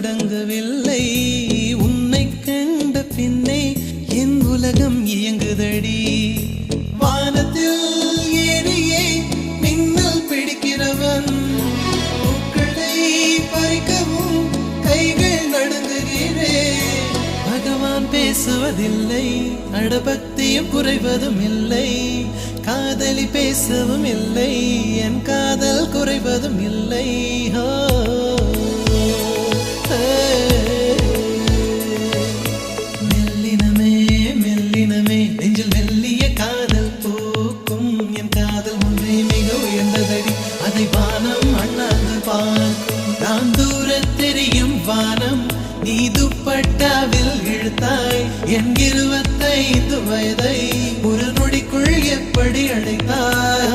தொடங்கவில்லை உன்னை கண்ட பின்னே என் உலகம் இயங்குதடி வானத்தில் ஏறியே மின்னல் பிடிக்கிறவன் பூக்களை பறிக்கவும் கைகள் நடுங்குகிறேன் பகவான் பேசுவதில்லை அடபக்தியும் குறைவதும் இல்லை காதலி பேசவும் இல்லை என் காதல் குறைவதும் இல்லை மெல்லினமே மெல்லினமே நெஞ்சில் மெல்லிய காதல் பூக்கும் என் காதல் ஒன்றே மிக உயர்ந்ததடி அதை வானம் அண்ணாந்து பார்க்கும் நான் தூர தெரியும் வானம் நீ துப்பட்டாவில் இழுத்தாய் என் 25 வயதை ஒரு நொடிக்குள் எப்படி அடைத்தாய்